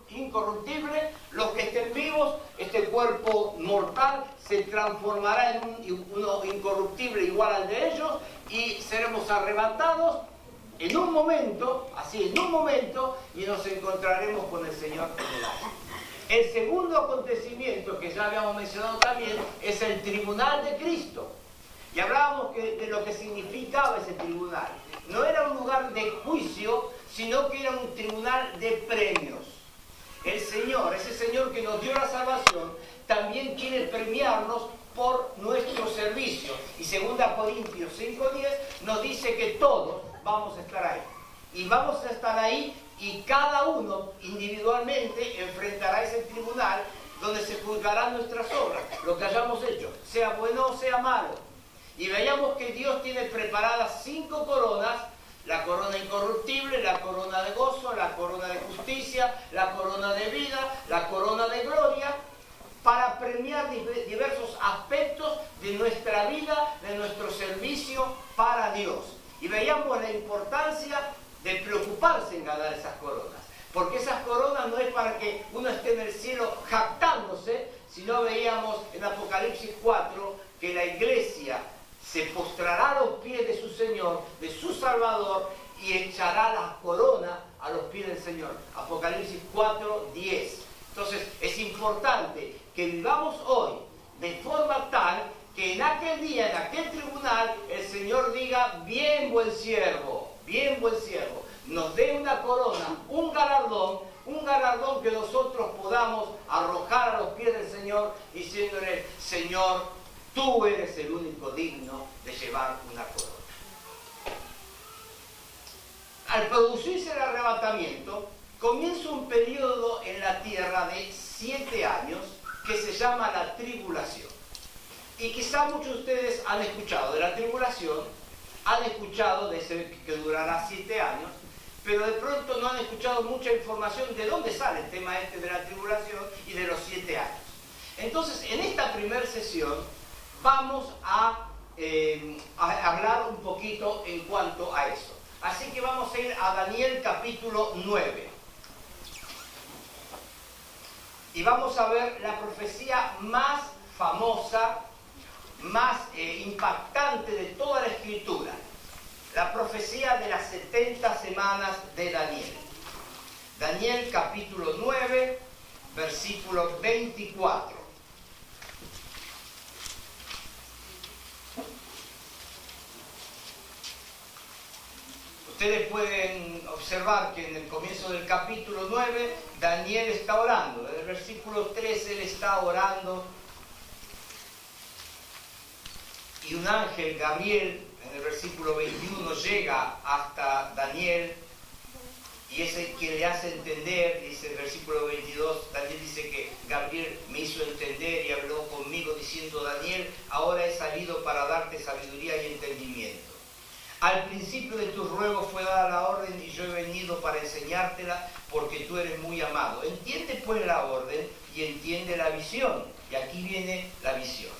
incorruptible, los que estén vivos, este cuerpo mortal se transformará en uno incorruptible igual al de ellos y seremos arrebatados en un momento, así en un momento, y nos encontraremos con el Señor en el aire. El segundo acontecimiento que ya habíamos mencionado también es el tribunal de Cristo. Y hablábamos de lo que significaba ese tribunal. No era un lugar de juicio, sino que era un tribunal de premios. El Señor, ese Señor que nos dio la salvación, también quiere premiarnos por nuestro servicio. Y 2 Corintios 5:10 nos dice que todos vamos a estar ahí. Y vamos a estar ahí y cada uno individualmente enfrentará ese tribunal donde se juzgarán nuestras obras, lo que hayamos hecho, sea bueno o sea malo. Y veíamos que Dios tiene preparadas 5 coronas: la corona incorruptible, la corona de gozo, la corona de justicia, la corona de vida, la corona de gloria, para premiar diversos aspectos de nuestra vida, de nuestro servicio para Dios. Y veíamos la importancia de preocuparse en ganar esas coronas, porque esas coronas no es para que uno esté en el cielo jactándose, sino veíamos en Apocalipsis 4 que la iglesia se postrará a los pies de su Señor, de su Salvador, y echará la corona a los pies del Señor. Apocalipsis 4:10. Entonces es importante que vivamos hoy de forma tal que en aquel día, en aquel tribunal, el Señor diga: bien buen siervo, nos dé una corona, un galardón que nosotros podamos arrojar a los pies del Señor, diciéndole: Señor, tú eres el único digno de llevar una corona. Al producirse el arrebatamiento, comienza un periodo en la tierra de 7 años que se llama la tribulación. Y quizá muchos de ustedes han escuchado de la tribulación, han escuchado de ese que durará 7 años, pero de pronto no han escuchado mucha información de dónde sale el tema este de la tribulación y de los 7 años. Entonces, en esta primera sesión vamos a hablar un poquito en cuanto a eso. Así que vamos a ir a Daniel capítulo 9. Y vamos a ver la profecía más famosa, más impactante de toda la Escritura. La profecía de las 70 semanas de Daniel. Daniel capítulo 9, versículo 24. Ustedes pueden observar que en el comienzo del capítulo 9, Daniel está orando. En el versículo 13 él está orando. Y un ángel, Gabriel, en el versículo 21, llega hasta Daniel. Y es el que le hace entender, dice el versículo 22, Daniel dice que Gabriel me hizo entender y habló conmigo diciendo: Daniel, ahora he salido para darte sabiduría y entendimiento. Al principio de tus ruegos fue dada la orden y yo he venido para enseñártela porque tú eres muy amado. Entiende pues la orden y entiende la visión. Y aquí viene la visión.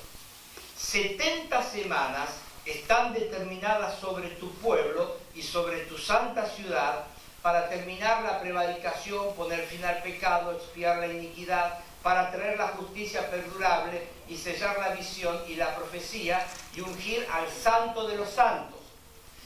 70 semanas están determinadas sobre tu pueblo y sobre tu santa ciudad para terminar la prevaricación, poner fin al pecado, expiar la iniquidad, para traer la justicia perdurable y sellar la visión y la profecía y ungir al santo de los santos.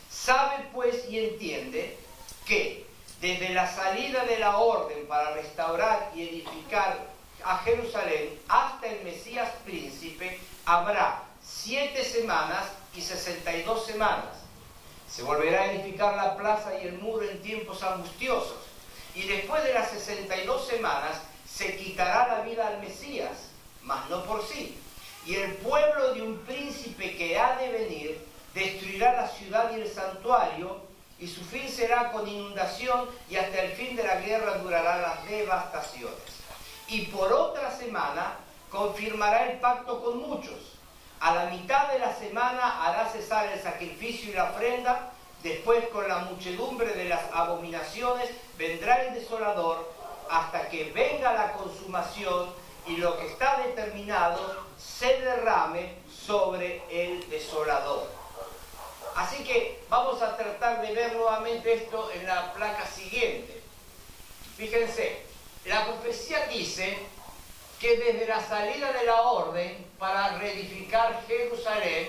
Sabe pues y entiende que desde la salida de la orden para restaurar y edificar a Jerusalén hasta el Mesías príncipe habrá 7 semanas y 62 semanas. Se volverá a edificar la plaza y el muro en tiempos angustiosos. Y después de las 62 semanas se quitará la vida al Mesías, mas no por sí. Y el pueblo de un príncipe que ha de venir destruirá la ciudad y el santuario, y su fin será con inundación, y hasta el fin de la guerra durarán las devastaciones. Y por otra semana confirmará el pacto con muchos. A la mitad de la semana hará cesar el sacrificio y la ofrenda. Después, con la muchedumbre de las abominaciones, vendrá el desolador, hasta que venga la consumación y lo que está determinado se derrame sobre el desolador. Así que vamos a tratar de ver nuevamente esto en la placa siguiente. Fíjense, la profecía dice que desde la salida de la orden para reedificar Jerusalén,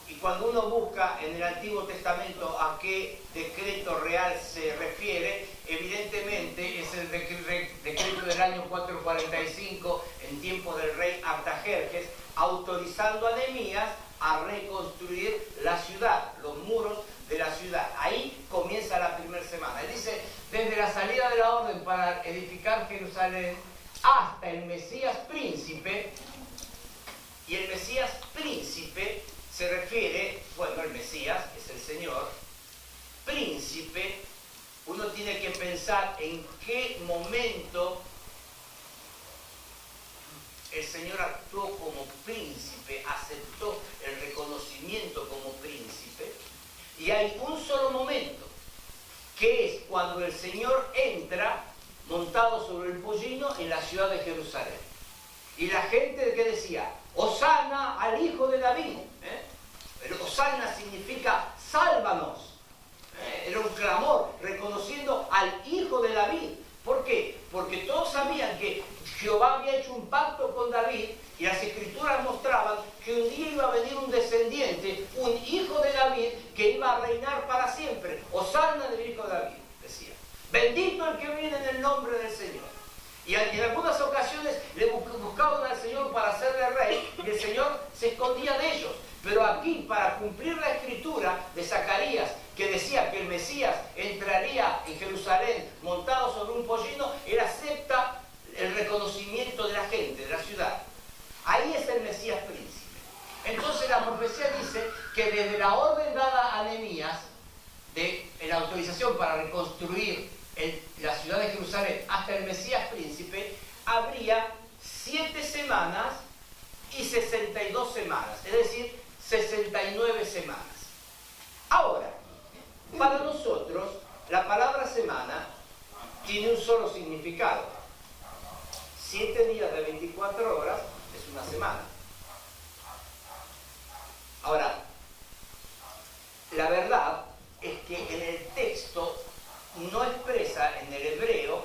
y cuando uno busca en el Antiguo Testamento a qué decreto real se refiere, evidentemente es el decreto del año 445 en tiempo del rey Artajerjes, autorizando a Nehemías a reconstruir la ciudad, los muros de la ciudad. Ahí comienza la primera semana. Él dice, desde la salida de la orden para edificar Jerusalén hasta el Mesías príncipe, y el Mesías príncipe se refiere, bueno, el Mesías es el Señor, príncipe, uno tiene que pensar en qué momento el Señor actuó como príncipe, aceptó el reconocimiento como príncipe, y hay un solo momento, que es cuando el Señor entra montado sobre el pollino en la ciudad de Jerusalén. Y la gente que decía, Hosana al hijo de David. Pero Hosana significa sálvanos. Era un clamor reconociendo al hijo de David. ¿Por qué? Porque todos sabían que Jehová había hecho un pacto con David y las escrituras mostraban que un día iba a venir un descendiente, un hijo de David, que iba a reinar para siempre. Hosana del hijo de David, decía. Bendito el que viene en el nombre del Señor. Y en algunas ocasiones le buscaban al Señor para hacerle rey y el Señor se escondía de ellos. Pero aquí, para cumplir la escritura de Zacarías, que decía que el Mesías entraría en Jerusalén montado sobre un pollino, él acepta el reconocimiento de la gente, de la ciudad. Ahí es el Mesías príncipe. Entonces la profecía dice que desde la orden dada a Nehemías, de la autorización para reconstruir la ciudad de Jerusalén hasta el Mesías príncipe, habría 7 semanas y 62 semanas, es decir, 69 semanas. Ahora, para nosotros, la palabra semana tiene un solo significado. 7 días de 24 horas es una semana. Ahora, la verdad es que en el texto no expresa en el hebreo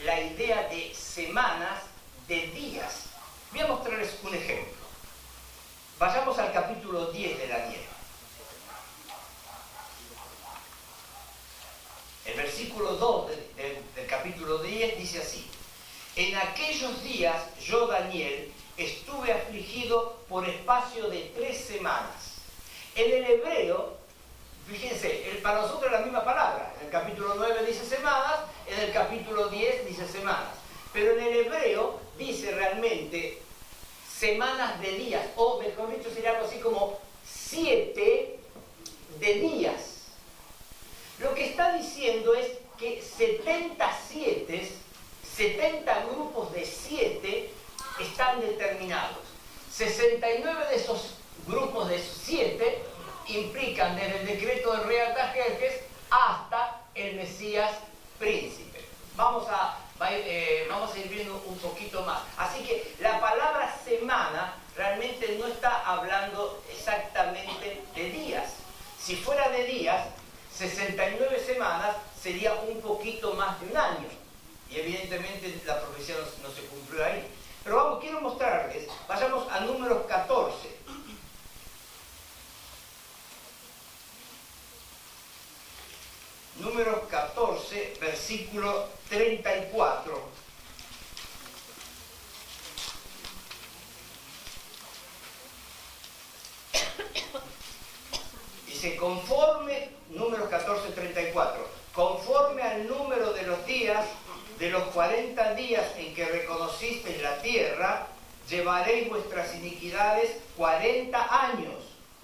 la idea de semanas, de días. Voy a mostrarles un ejemplo. Vayamos al capítulo 10 de Daniel. El versículo 2 del capítulo 10 dice así: en aquellos días yo, Daniel, estuve afligido por espacio de 3 semanas. En el hebreo, fíjense, para nosotros es la misma palabra. En el capítulo 9 dice semanas, en el capítulo 10 dice semanas. Pero en el hebreo dice realmente semanas de días, o mejor dicho sería algo así como 7 de días. Lo que está diciendo es que 70 grupos de 7 están determinados. 69 de esos grupos de 7 implican desde el decreto del rey Artajerjes hasta el Mesías príncipe. Vamos a ir viendo un poquito más. Así que la palabra semana realmente no está hablando exactamente de días. Si fuera de días, 69 semanas sería un poquito más de un año. Y evidentemente la profecía no se cumplió ahí. Pero quiero mostrarles, vayamos a Números 14. Números 14, versículo 34. Dice, Números 14, 34, conforme al número de los días, de los 40 días en que reconocisteis la tierra, llevaréis vuestras iniquidades 40 años,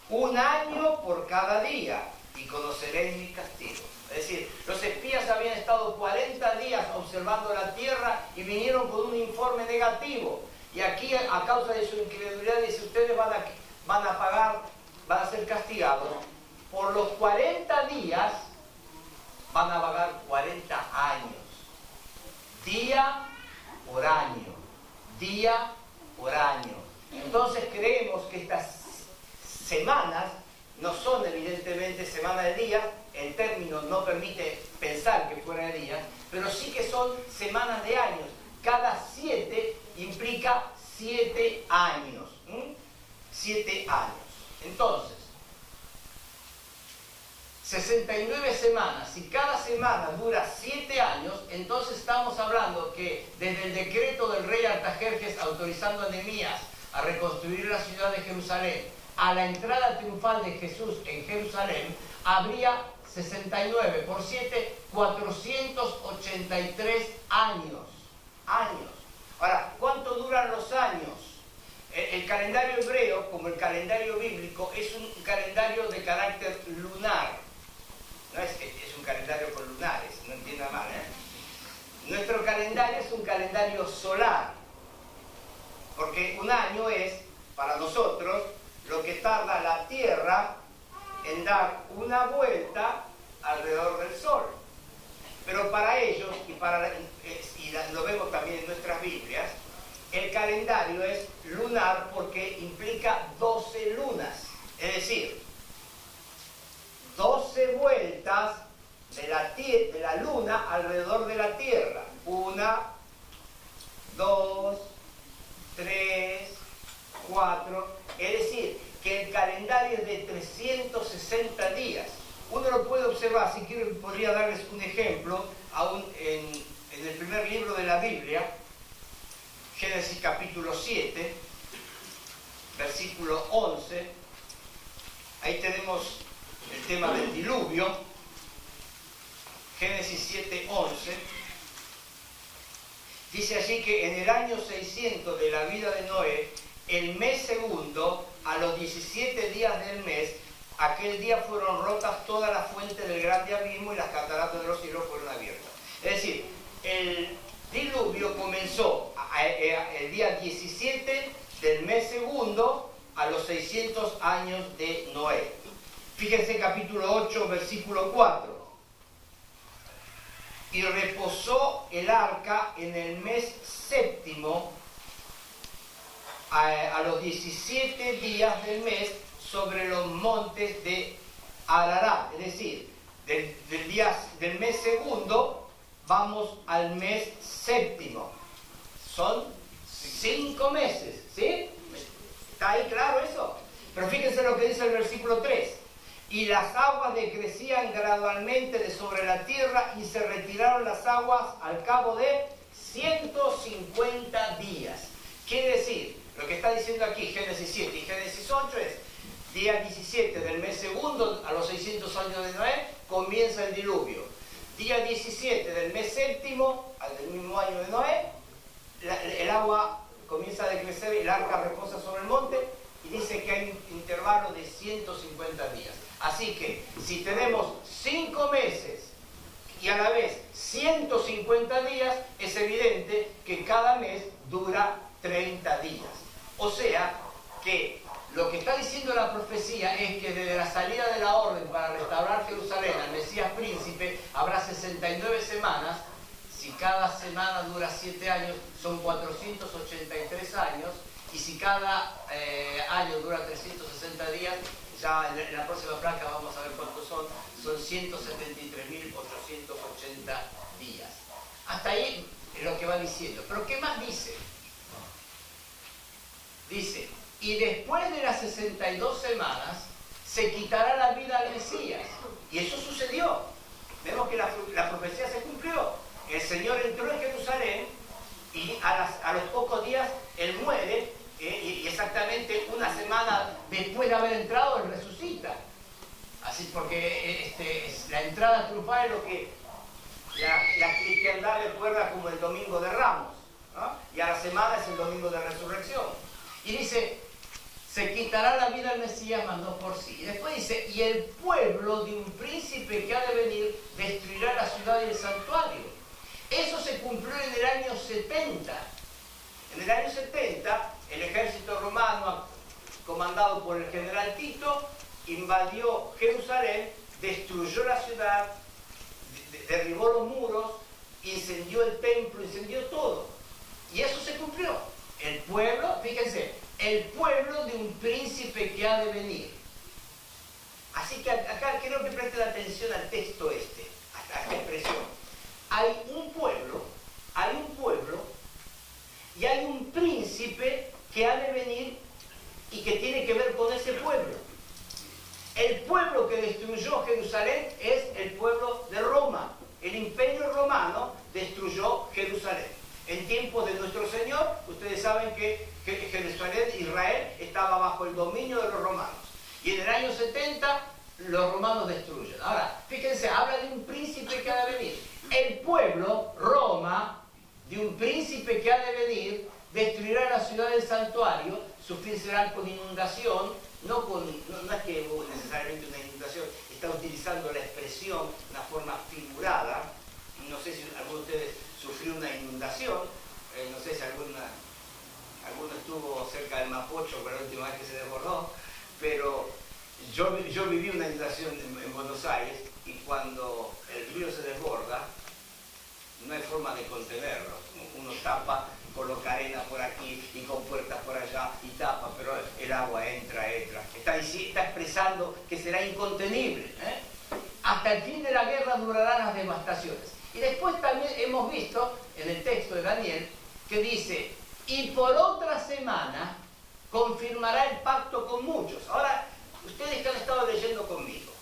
un año por cada día, y conoceréis mi castigo. Es decir, los espías habían estado 40 días observando la tierra y vinieron con un informe negativo. Y aquí, a causa de su incredulidad, dice, ustedes van a pagar, van a ser castigados. Por los 40 días van a pagar 40 años. Día por año. Día por año. Entonces creemos que estas semanas no son evidentemente semanas de días. el término no permite pensar que fuera de días, pero sí que son semanas de años. Cada 7 implica 7 años. 7 años. Entonces, 69 semanas. Si cada semana dura 7 años, entonces estamos hablando que desde el decreto del rey Artajerjes autorizando a Nehemías a reconstruir la ciudad de Jerusalén, a la entrada triunfal de Jesús en Jerusalén, habría 69 por 7, 483 años. Ahora, ¿cuánto duran los años? El calendario hebreo, como el calendario bíblico, es un calendario de carácter lunar. No es que es un calendario con lunares, no entienda mal, Nuestro calendario es un calendario solar, porque un año es, para nosotros, lo que tarda la Tierra en dar una vuelta alrededor del Sol. Pero para ellos, y lo vemos también en nuestras Biblias, el calendario es lunar porque implica 12 lunas, es decir, 12 vueltas de la luna alrededor de la Tierra. 1, 2, 3, 4. Es decir, que el calendario es de 360 días. Uno lo puede observar, si quiero podría darles un ejemplo, aún en el primer libro de la Biblia, Génesis capítulo 7, versículo 11. Ahí tenemos el tema del diluvio. Génesis 7, 11. Dice allí que en el año 600 de la vida de Noé, el mes segundo, a los 17 días del mes, aquel día fueron rotas todas las fuentes del grande abismo y las cataratas de los cielos fueron abiertas. Es decir, el diluvio comenzó el día 17 del mes segundo a los 600 años de Noé. Fíjense capítulo 8, versículo 4. Y reposó el arca en el mes séptimo a los 17 días del mes sobre los montes de Ararat. Es decir, del mes segundo vamos al mes séptimo. Son 5 meses, ¿sí? ¿Está ahí claro eso? Pero fíjense lo que dice el versículo 3. Y las aguas decrecían gradualmente de sobre la tierra y se retiraron las aguas al cabo de 150 días. Quiere decir, lo que está diciendo aquí Génesis 7 y Génesis 8 es, día 17 del mes segundo, a los 600 años de Noé, comienza el diluvio. Día 17 del mes séptimo, al mismo año de Noé, el agua comienza a decrecer, el arca reposa sobre el monte, y dice que hay un intervalo de 150 días. Así que, si tenemos 5 meses y a la vez 150 días, es evidente que cada mes dura 30 días. O sea, que lo que está diciendo la profecía es que desde la salida de la orden para restaurar Jerusalén al Mesías príncipe habrá 69 semanas. Si cada semana dura 7 años, son 483 años. Y si cada año dura 360 días, ya en la próxima placa vamos a ver cuántos son 173.880 días. Hasta ahí es lo que va diciendo. Pero ¿qué más dice? Dice, y después de las 62 semanas se quitará la vida al Mesías. Y eso sucedió. Vemos que la profecía se cumplió. El Señor entró en Jerusalén y a los pocos días Él muere, y exactamente una semana después de haber entrado Él resucita. Así porque la entrada triunfal es lo que la cristiandad recuerda como el Domingo de Ramos, ¿no? Y a la semana es el Domingo de Resurrección. Y dice, se quitará la vida al Mesías, mas no por sí. Y después dice, y el pueblo de un príncipe que ha de venir destruirá la ciudad y el santuario. Eso se cumplió en el año 70. En el año 70, el ejército romano, comandado por el general Tito, invadió Jerusalén, destruyó la ciudad, derribó los muros, incendió el templo, incendió todo. Y eso se cumplió. El pueblo, fíjense, el pueblo de un príncipe que ha de venir. Así que acá quiero que presten atención al texto este, a esta expresión. Hay un pueblo y hay un príncipe que ha de venir y que tiene que ver con ese pueblo. El pueblo que destruyó Jerusalén es el pueblo de Roma. El imperio romano destruyó Jerusalén. En tiempos de nuestro Señor, ustedes saben que Jerusalén, Israel, estaba bajo el dominio de los romanos. Y en el año 70, los romanos destruyen. Ahora, fíjense, habla de un príncipe que ha de venir. El pueblo, Roma, de un príncipe que ha de venir, destruirá la ciudad del santuario, sufrirán con inundación, no es que necesariamente una inundación, está utilizando la expresión de una forma figurada. No sé si alguno de ustedes sufrió una inundación, no sé si alguno estuvo cerca del Mapocho la última vez que se desbordó, pero yo viví una inundación en Buenos Aires y cuando el río se desborda, no hay forma de contenerlo. Uno tapa, coloca arena por aquí y con puertas por allá y tapa, pero el agua entra. Está expresando que será incontenible. Hasta el fin de la guerra durarán las devastaciones. Y después también hemos visto en el texto de Daniel que dice, y por otra semana confirmará el pacto con muchos. Ahora, ustedes que han estado leyendo conmigo,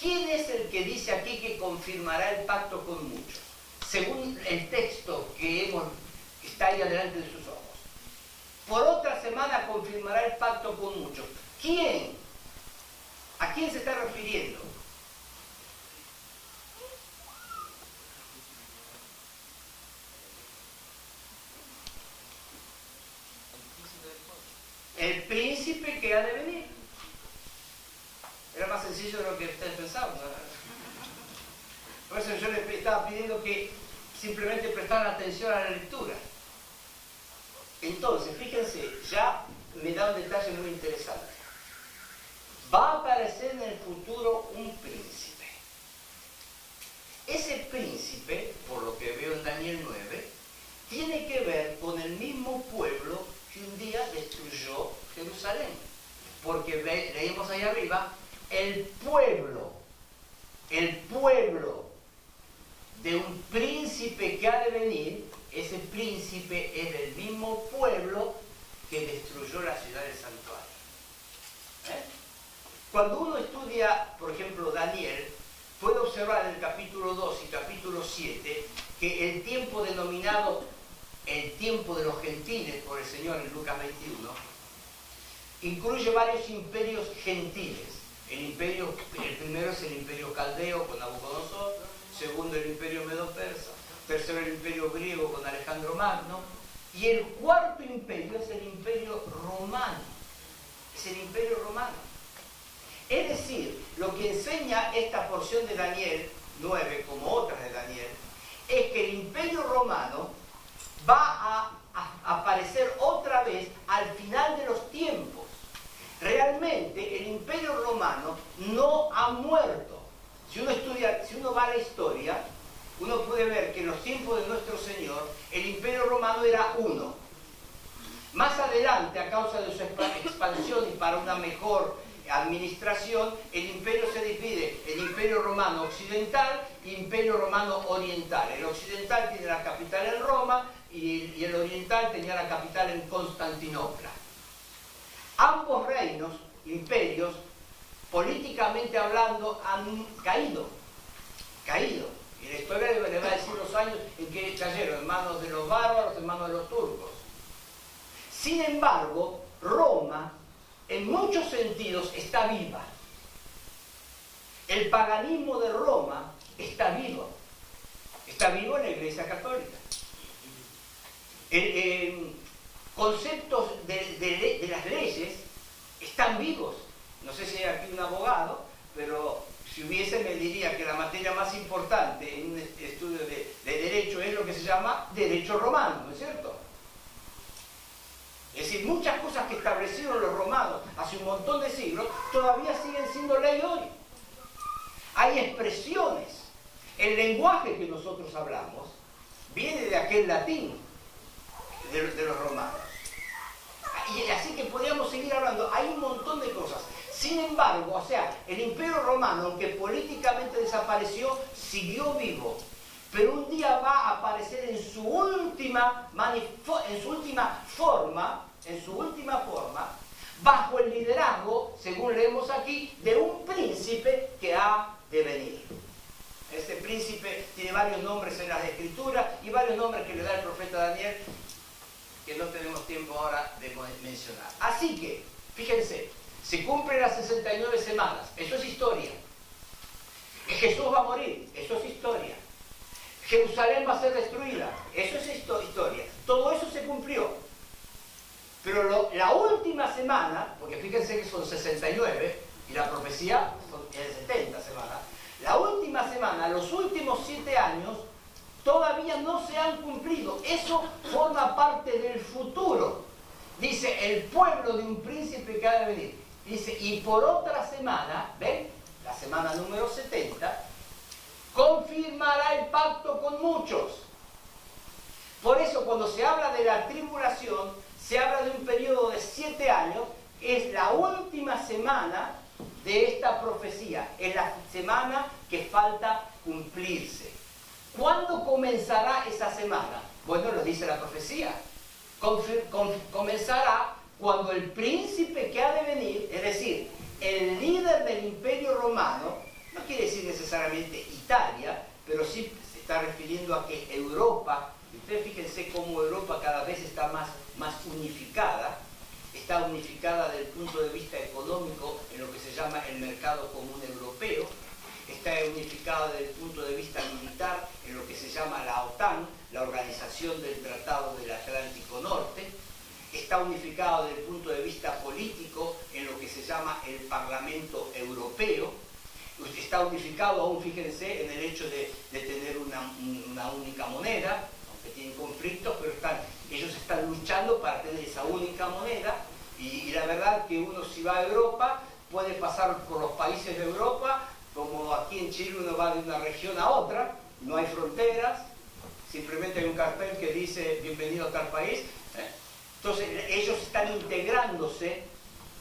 ¿quién es el que dice aquí que confirmará el pacto con muchos? Según el texto que está ahí adelante de sus ojos. Por otra semana confirmará el pacto con muchos. ¿Quién? ¿A quién se está refiriendo? El príncipe que ha de venir. Era más sencillo de lo que ustedes pensaban, ¿no? Por eso yo les estaba pidiendo que simplemente prestaran atención a la lectura. Entonces, fíjense, ya me da un detalle muy interesante. Va a aparecer en el futuro un príncipe. Ese príncipe, por lo que veo en Daniel 9, tiene que ver con el mismo pueblo que un día destruyó Jerusalén. Porque leímos ahí arriba, el pueblo de un príncipe que ha de venir, ese príncipe es del mismo pueblo que destruyó la ciudad del santuario. Cuando uno estudia, por ejemplo, Daniel, puede observar en el capítulo 2 y capítulo 7 que el tiempo denominado el tiempo de los gentiles por el Señor en Lucas 21 incluye varios imperios gentiles. El primero es el imperio caldeo con Nabucodonosor, segundo el imperio medo-persa, tercero el imperio griego con Alejandro Magno, y el cuarto imperio es el imperio romano. Es el imperio romano. Es decir, lo que enseña esta porción de Daniel 9, como otras de Daniel, es que el imperio romano va a aparecer otra vez al final de los tiempos. Realmente el imperio romano no ha muerto. Si uno va a la historia, uno puede ver que en los tiempos de nuestro Señor el imperio romano era uno. Más adelante, a causa de su expansión y para una mejor administración, el imperio se divide en imperio romano occidental e imperio romano oriental. El occidental tiene la capital en Roma y el oriental tenía la capital en Constantinopla. Ambos reinos, imperios, políticamente hablando, han caído. Y la historia le va a decir los años en que cayeron, en manos de los bárbaros, en manos de los turcos. Sin embargo, Roma, en muchos sentidos, está viva. El paganismo de Roma está vivo. Está vivo en la Iglesia Católica. Conceptos de las leyes están vivos. No sé si hay aquí un abogado, pero si hubiese me diría que la materia más importante en un estudio de derecho es lo que se llama derecho romano, ¿no es cierto? Es decir, muchas cosas que establecieron los romanos hace un montón de siglos todavía siguen siendo ley hoy. Hay expresiones. El lenguaje que nosotros hablamos viene de aquel latín de los romanos. Y así que podríamos seguir hablando. Hay un montón de cosas. Sin embargo, o sea, el Imperio Romano, aunque políticamente desapareció, siguió vivo. Pero un día va a aparecer en su última forma, bajo el liderazgo, según leemos aquí, de un príncipe que ha de venir. Este príncipe tiene varios nombres en las escrituras y varios nombres que le da el profeta Daniel, que no tenemos tiempo ahora de mencionar. Así que, fíjense, se cumplen las 69 semanas, eso es historia. Jesús va a morir, eso es historia. Jerusalén va a ser destruida, eso es historia. Todo eso se cumplió. Pero la última semana, porque fíjense que son 69 y la profecía es de 70 semanas, la última semana, los últimos 7 años, todavía no se han cumplido. Eso forma parte del futuro. Dice, el pueblo de un príncipe que ha de venir. Dice, y por otra semana, ¿ven? La semana número 70, confirmará el pacto con muchos. Por eso, cuando se habla de la tribulación, se habla de un periodo de 7 años, es la última semana de esta profecía, es la semana que falta cumplirse. ¿Cuándo comenzará esa semana? Bueno, lo dice la profecía. Comenzará cuando el príncipe que ha de venir, es decir, el líder del Imperio Romano, no quiere decir necesariamente Italia, pero sí se está refiriendo a que Europa, y ustedes fíjense cómo Europa cada vez está más unificada, está unificada desde el punto de vista económico en lo que se llama el mercado común europeo, está unificada desde el punto de vista militar en lo que se llama la OTAN, la Organización del Tratado del Atlántico Norte, está unificado desde el punto de vista político en lo que se llama el Parlamento Europeo, está unificado aún, fíjense, en el hecho de tener una única moneda, aunque tienen conflictos, pero ellos están luchando para tener esa única moneda, y la verdad que uno si va a Europa puede pasar por los países de Europa, como aquí en Chile uno va de una región a otra, no hay fronteras, simplemente hay un cartel que dice bienvenido a tal país. Entonces ellos están integrándose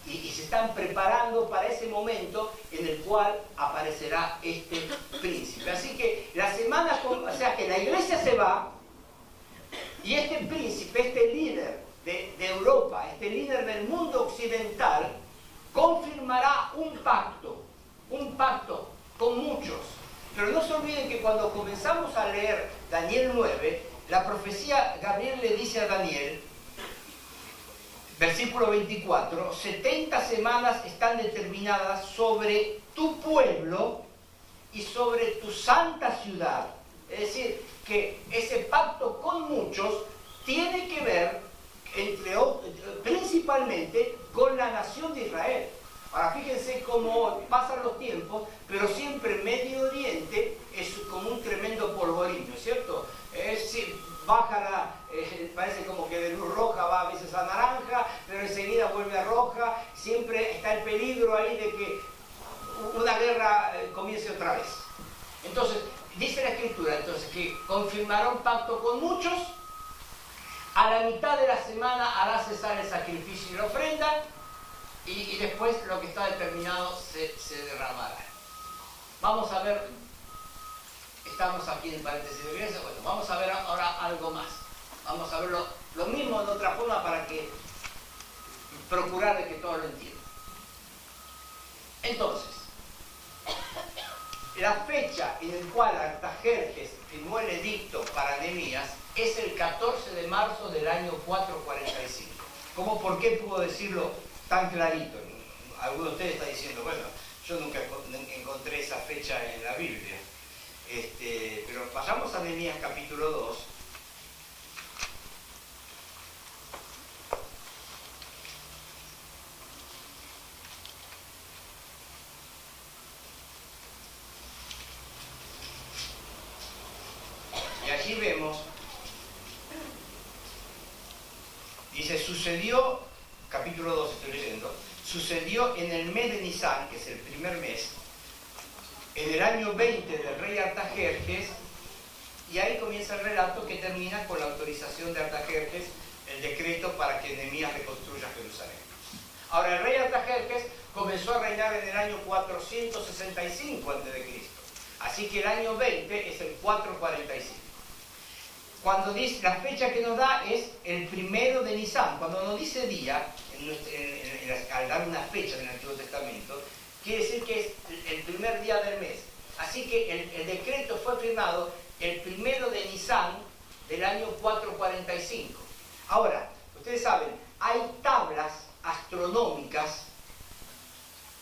y se están preparando para ese momento en el cual aparecerá este príncipe. Así que la semana, o sea que la iglesia se va y este príncipe, este líder de Europa, este líder del mundo occidental, confirmará un pacto con muchos. Pero no se olviden que cuando comenzamos a leer Daniel 9, la profecía, Gabriel le dice a Daniel, versículo 24, 70 semanas están determinadas sobre tu pueblo y sobre tu santa ciudad. Es decir, que ese pacto con muchos tiene que ver principalmente con la nación de Israel. Ahora fíjense cómo pasan los tiempos, pero siempre Medio Oriente es como un tremendo polvorín, ¿no es cierto? Parece como que de luz roja va a veces a naranja, pero enseguida vuelve a roja, siempre está el peligro ahí de que una guerra comience otra vez. Entonces, dice la Escritura entonces que confirmará un pacto con muchos, a la mitad de la semana hará cesar el sacrificio y la ofrenda, y después lo que está determinado se derramará. Vamos a ver, estamos aquí en paréntesis de iglesia, bueno, vamos a ver ahora algo más. Vamos a ver lo mismo de otra forma para que procurar de que todos lo entiendan. Entonces, la fecha en la cual Artajerjes firmó el edicto para Nehemías es el 14 de marzo del año 445. ¿Cómo? ¿Por qué puedo decirlo tan clarito? Alguno de ustedes está diciendo, bueno, yo nunca encontré esa fecha en la Biblia. Pero pasamos a Nehemías capítulo 2. Y aquí vemos, dice, sucedió, capítulo 2 estoy leyendo, sucedió en el mes de Nisan, que es el primer mes, en el año 20 del rey Artajerjes, y ahí comienza el relato que termina con la autorización de Artajerjes, el decreto para que Nehemías reconstruya Jerusalén. Ahora el rey Artajerjes comenzó a reinar en el año 465 a.C. Así que el año 20 es el 445. Cuando dice, la fecha que nos da es el 1 de Nisan. Cuando nos dice día, al dar una fecha en el Antiguo Testamento, quiere decir que es el primer día del mes. Así que el decreto fue firmado el 1 de Nisan del año 445. Ahora, ustedes saben, hay tablas astronómicas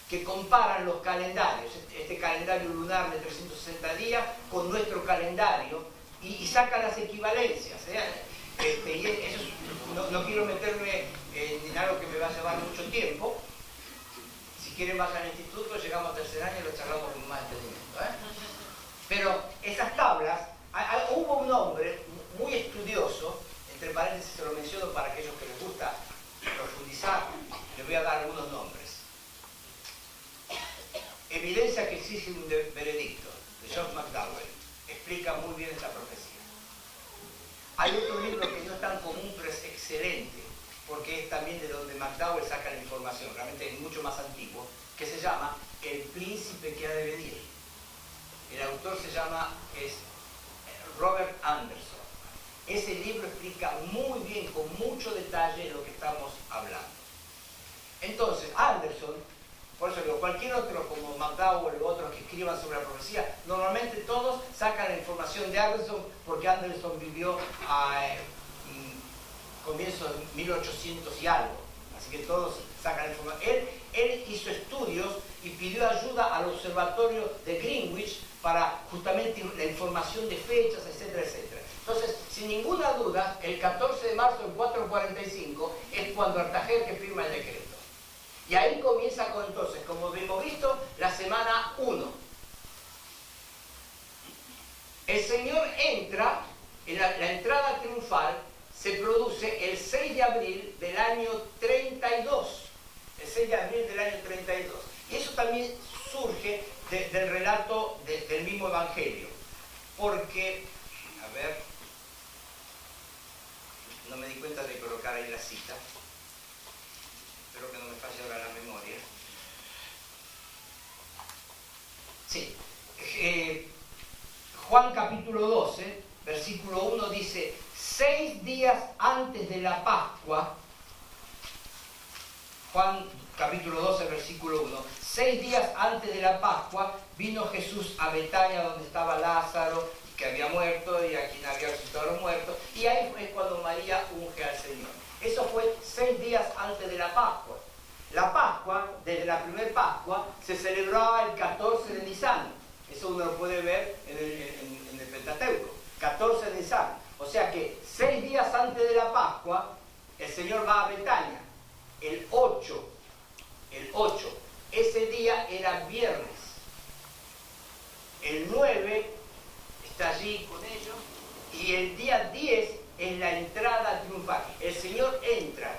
que comparan los calendarios, este calendario lunar de 360 días con nuestro calendario, y sacan las equivalencias. Y eso no quiero meterme en algo que me va a llevar mucho tiempo. Si quieren vayan al instituto, llegamos al tercer año y lo charlamos con más entendimiento. Pero esas tablas, hubo un hombre muy estudioso, entre paréntesis se lo menciono para aquellos que les gusta profundizar, les voy a dar algunos nombres. Evidencia que existe un veredicto, de John McDowell, explica muy bien esta profecía. Hay otro libro que no es tan común, pero es excelente, porque es también de donde McDowell saca la información, realmente es mucho más antiguo, que se llama El príncipe que ha de venir. El autor se llama Robert Anderson. Ese libro explica muy bien, con mucho detalle, lo que estamos hablando. Entonces, Anderson, por eso digo, cualquier otro como McDowell o otros que escriban sobre la profecía, normalmente todos sacan la información de Anderson porque Anderson vivió a comienzos de 1800 y algo. Así que todos sacan la información. Él hizo estudios y pidió ayuda al observatorio de Greenwich para justamente la información de fechas, etcétera, etcétera. Entonces, sin ninguna duda, el 14 de marzo del 445 es cuando Artajerjes firma el decreto. Y ahí comienza con, entonces, como hemos visto, la semana 1. El Señor entra, la entrada triunfal se produce el 6 de abril del año 32. El 6 de abril del año 32. Y eso también surge del relato del mismo Evangelio. Porque, a ver, no me di cuenta de colocar ahí la cita. Espero que no me falle ahora la memoria. Sí. Juan capítulo 12, versículo 1 dice: 6 días antes de la Pascua, Juan capítulo 12, versículo 1, 6 días antes de la Pascua vino Jesús a Betania, donde estaba Lázaro, que había muerto y a quien había resucitado a los muertos, y ahí es cuando María unge al Señor. Eso fue 6 días antes de la Pascua. La Pascua, desde la primera Pascua, se celebraba el 14 de Nisan. Eso uno lo puede ver en el Pentateuco. 14 de Nisan. O sea que 6 días antes de la Pascua, el Señor va a Betania. El 8, ese día era viernes. El 9 está allí con ellos. Y el día 10 es la entrada triunfal. El Señor entra,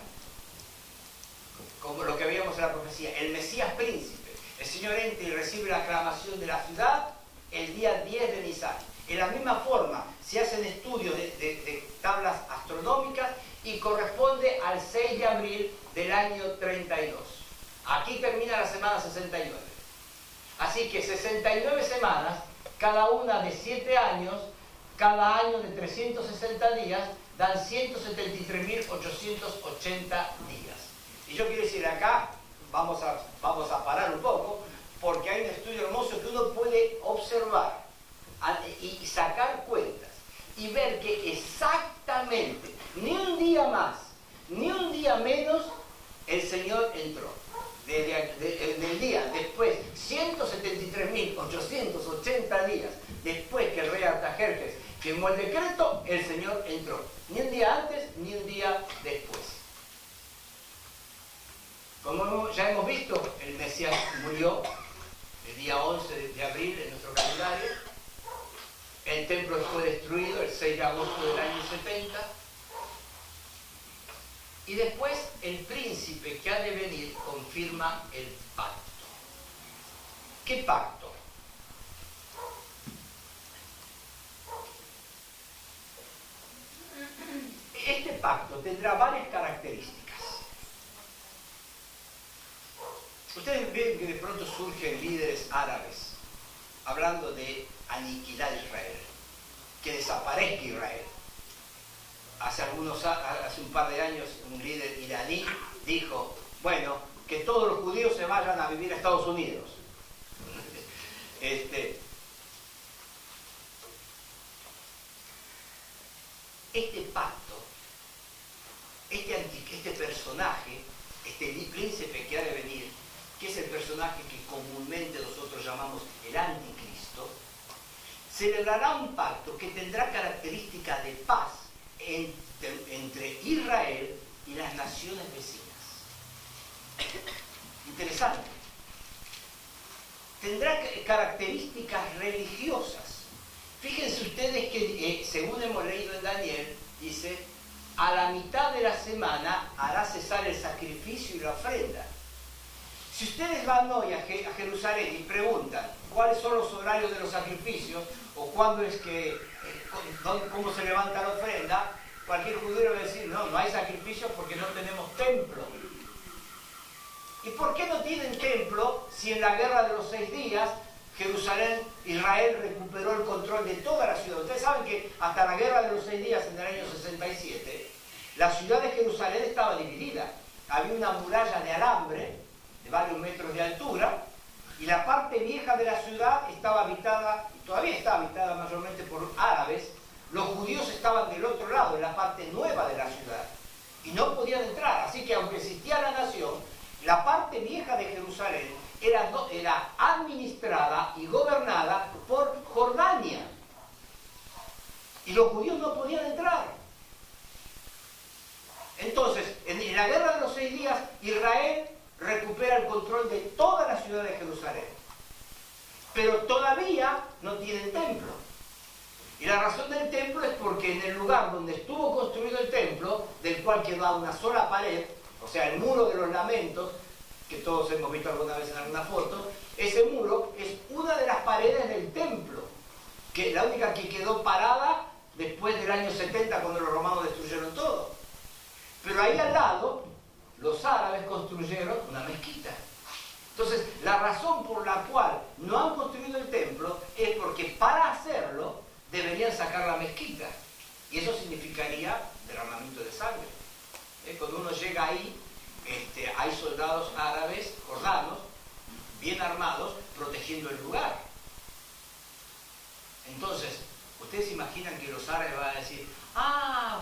como lo que veíamos en la profecía, el Mesías príncipe. El Señor entra y recibe la aclamación de la ciudad el día 10 de Nisan. En la misma forma, se hacen estudios de tablas astronómicas y corresponde al 6 de abril del año 32. Aquí termina la semana 69. Así que 69 semanas, cada una de 7 años, cada año de 360 días, dan 173.880 días. Y yo quiero decir, acá vamos a parar un poco, porque hay un estudio hermoso que uno puede observar y sacar cuentas y ver que exactamente, ni un día más, ni un día menos, el Señor entró. Del día después, 173.880 días después que el rey Artajerjes firmó el decreto, el Señor entró. Ni un día antes, ni un día después. Como ya hemos visto, el Mesías murió el día 11 de abril en nuestro calendario. El templo fue destruido el 6 de agosto del año 70. Y después el príncipe que ha de venir confirma el pacto. ¿Qué pacto? Este pacto tendrá varias características. Ustedes ven que de pronto surgen líderes árabes hablando de aniquilar a Israel, que desaparezca Israel. Hace un par de años un líder iraní dijo, bueno, que todos los judíos se vayan a vivir a Estados Unidos. Este pacto, este personaje, este príncipe que ha de venir, que es el personaje que comúnmente nosotros llamamos el anticristo, celebrará un pacto que tendrá características de paz entre Israel y las naciones vecinas. Interesante. Tendrá características religiosas. Fíjense ustedes que, según hemos leído en Daniel, dice, a la mitad de la semana hará cesar el sacrificio y la ofrenda. Si ustedes van hoy a Jerusalén y preguntan cuáles son los horarios de los sacrificios o cuándo es que, cómo se levanta la ofrenda, cualquier judío va a decir, no hay sacrificios porque no tenemos templo. ¿Y por qué no tienen templo si en la guerra de los 6 días Israel recuperó el control de toda la ciudad? Ustedes saben que hasta la guerra de los 6 días en el año 67, la ciudad de Jerusalén estaba dividida. Había una muralla de alambre de varios metros de altura, y la parte vieja de la ciudad estaba habitada, y todavía está habitada mayormente por árabes. Los judíos estaban del otro lado, en la parte nueva de la ciudad, y no podían entrar. Así que aunque existía la nación, la parte vieja de Jerusalén era administrada y gobernada por Jordania, y los judíos no podían entrar. Entonces, en la guerra de los 6 días, Israel recupera el control de toda la ciudad de Jerusalén, pero todavía no tienen templo. Y la razón del templo es porque en el lugar donde estuvo construido el templo, del cual quedaba una sola pared, o sea, el muro de los lamentos, que todos hemos visto alguna vez en alguna foto, ese muro es una de las paredes del templo, que la única que quedó parada después del año 70, cuando los romanos destruyeron todo. Pero ahí al lado, los árabes construyeron una mezquita. Entonces, la razón por la cual no han construido el templo es porque para hacerlo deberían sacar la mezquita. Y eso significaría derramamiento de sangre. Cuando uno llega ahí, hay soldados árabes, jordanos, bien armados, protegiendo el lugar. Entonces, ustedes imaginan que los árabes van a decir,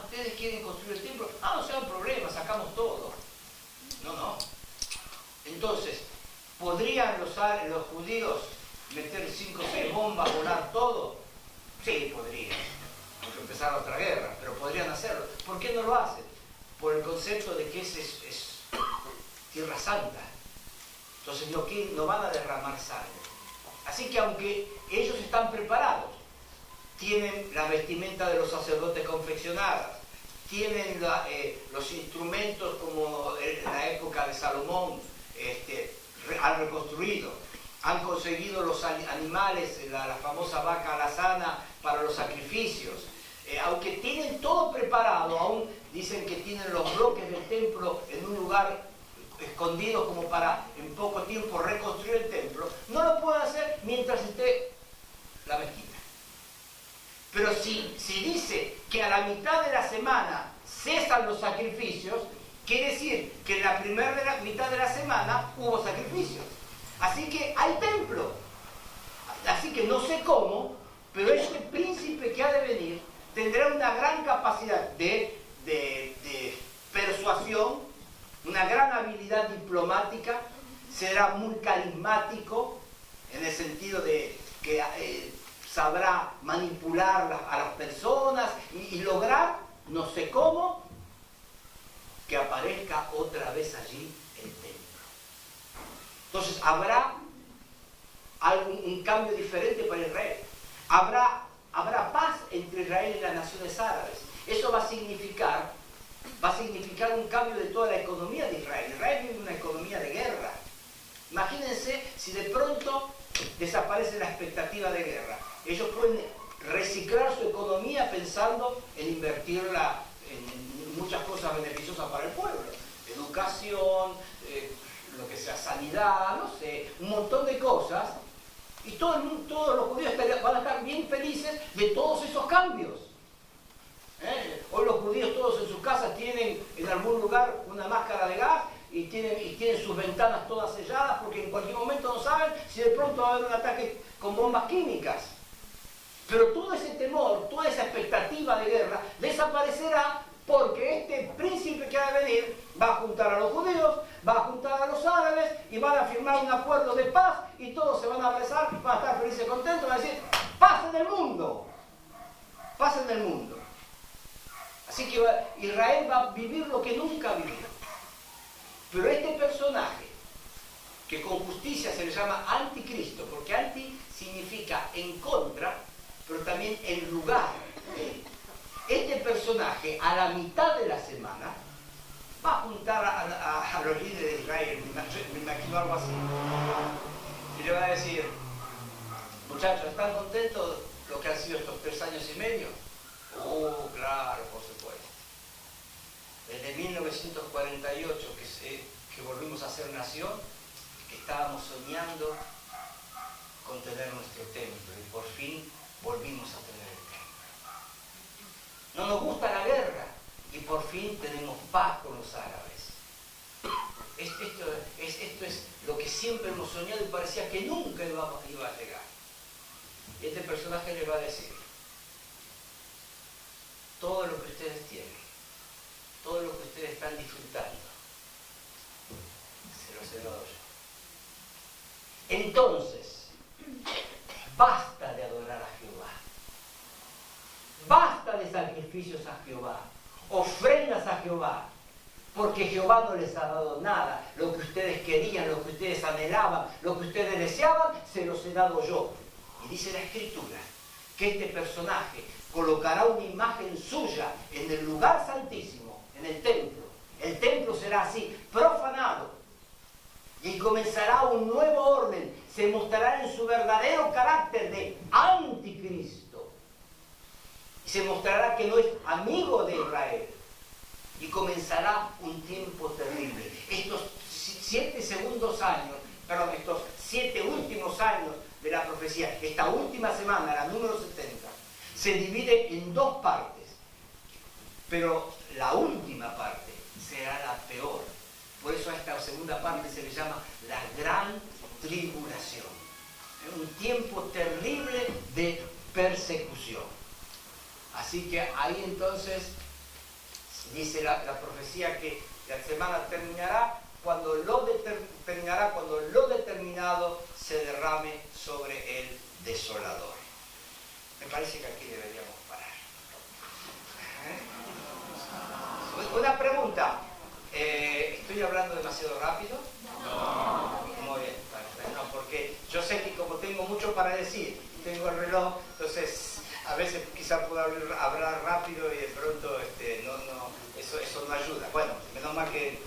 ustedes quieren construir el templo, no sea un problema, sacamos todo. No. Entonces, ¿podrían los judíos meter 5 o 6 bombas, volar todo? Sí, podrían. Porque empezar otra guerra, pero podrían hacerlo. ¿Por qué no lo hacen? Por el concepto de que es Tierra Santa. Entonces no van a derramar sangre. Así que aunque ellos están preparados, tienen la vestimenta de los sacerdotes confeccionadas, tienen los instrumentos como en la época de Salomón, han reconstruido, han conseguido los animales, la famosa vaca alazana para los sacrificios. Aunque tienen todo preparado, aún dicen que tienen los bloques del templo en un lugar escondido como para en poco tiempo reconstruir el templo, no lo pueden hacer mientras esté la mezquita. Pero si dice que a la mitad de la semana cesan los sacrificios, quiere decir que en la primera mitad de la semana hubo sacrificios. Así que hay templo. Así que no sé cómo, pero este príncipe que ha de venir tendrá una gran capacidad de persuasión, una gran habilidad diplomática, será muy carismático en el sentido de que sabrá manipular a las personas y lograr, no sé cómo, que aparezca otra vez allí el templo. Entonces habrá un cambio diferente para Israel. Habrá paz entre Israel y las naciones árabes. Eso va a significar un cambio de toda la economía de Israel. Israel vive una economía de guerra. Imagínense si de pronto desaparece la expectativa de guerra. Ellos pueden reciclar su economía pensando en invertirla en muchas cosas beneficiosas para el pueblo. Educación, lo que sea sanidad, no sé, un montón de cosas, y todos los judíos van a estar bien felices de todos esos cambios. Hoy los judíos todos en sus casas tienen en algún lugar una máscara de gas y tienen sus ventanas todas selladas porque en cualquier momento no saben si de pronto va a haber un ataque con bombas químicas. Pero todo ese temor, toda esa expectativa de guerra desaparecerá porque este príncipe que ha de venir va a juntar a los judíos, va a juntar a los árabes y van a firmar un acuerdo de paz y todos se van a abrazar, van a estar felices y contentos, van a decir, paz en el mundo, paz en el mundo. Así que Israel va a vivir lo que nunca vivió. Pero este personaje, que con justicia se le llama anticristo, porque anti significa en contra, pero también en lugar de. Este personaje, a la mitad de la semana, va a juntar a los líderes de Israel, me imagino algo así, y le va a decir, muchachos, ¿están contentos lo que han sido estos 3 años y medio? Oh, claro, por supuesto. Desde 1948 que volvimos a ser nación, que estábamos soñando con tener nuestro templo y por fin volvimos a tener el templo. No nos gusta la guerra y por fin tenemos paz con los árabes. Esto es lo que siempre hemos soñado y parecía que nunca iba a llegar. Y este personaje le va a decir, todo lo que ustedes tienen, todo lo que ustedes están disfrutando, se los he dado yo. Entonces, basta de adorar a Jehová. Basta de sacrificios a Jehová, ofrendas a Jehová, porque Jehová no les ha dado nada. Lo que ustedes querían, lo que ustedes anhelaban, lo que ustedes deseaban, se los he dado yo. Y dice la Escritura que este personaje colocará una imagen suya en el lugar santísimo, en el templo. El templo será así, profanado. Y comenzará un nuevo orden. Se mostrará en su verdadero carácter de anticristo. Y se mostrará que no es amigo de Israel. Y comenzará un tiempo terrible. Estos 7 últimos años de la profecía, esta última semana, la número 70, se divide en 2 partes. Pero la última parte será la peor. Por eso a esta segunda parte se le llama la gran tribulación. Es un tiempo terrible de persecución. Así que ahí entonces dice la profecía que la semana terminará cuando lo determinado se derrame sobre el desolador. Me parece que aquí deberíamos parar. Una pregunta. ¿Estoy hablando demasiado rápido? No. Muy bien. No, porque yo sé que como tengo mucho para decir, tengo el reloj, entonces a veces quizás puedo hablar rápido y de pronto eso no ayuda. Bueno, menos mal que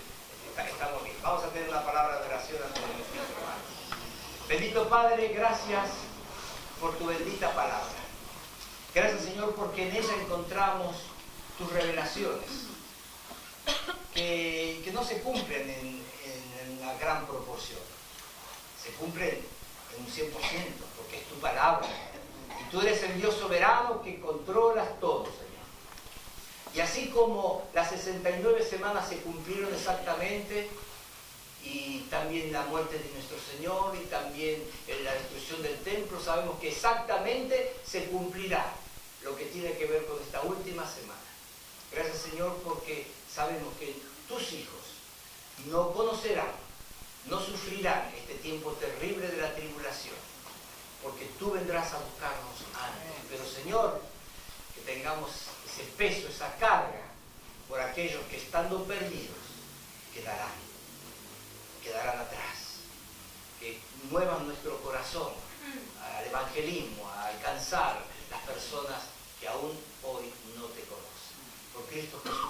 estamos bien. Vamos a tener una palabra de oración antes de nuestro hermano. Bendito Padre, gracias por tu bendita palabra. Gracias, Señor, porque en ella encontramos tus revelaciones que no se cumplen en una gran proporción. Se cumplen en un 100%, porque es tu palabra. Y tú eres el Dios soberano que controlas todo, Señor. Y así como las 69 semanas se cumplieron exactamente, y también la muerte de nuestro Señor, y también la destrucción del templo, sabemos que exactamente se cumplirá lo que tiene que ver con esta última semana. Gracias, Señor, porque sabemos que tus hijos no conocerán, no sufrirán este tiempo terrible de la tribulación, porque tú vendrás a buscarnos antes. Pero, Señor, que tengamos ese peso, esa carga, por aquellos que estando perdidos quedarán atrás, que muevan nuestro corazón al evangelismo, a alcanzar las personas que aún hoy no te conocen. Por Cristo Jesús.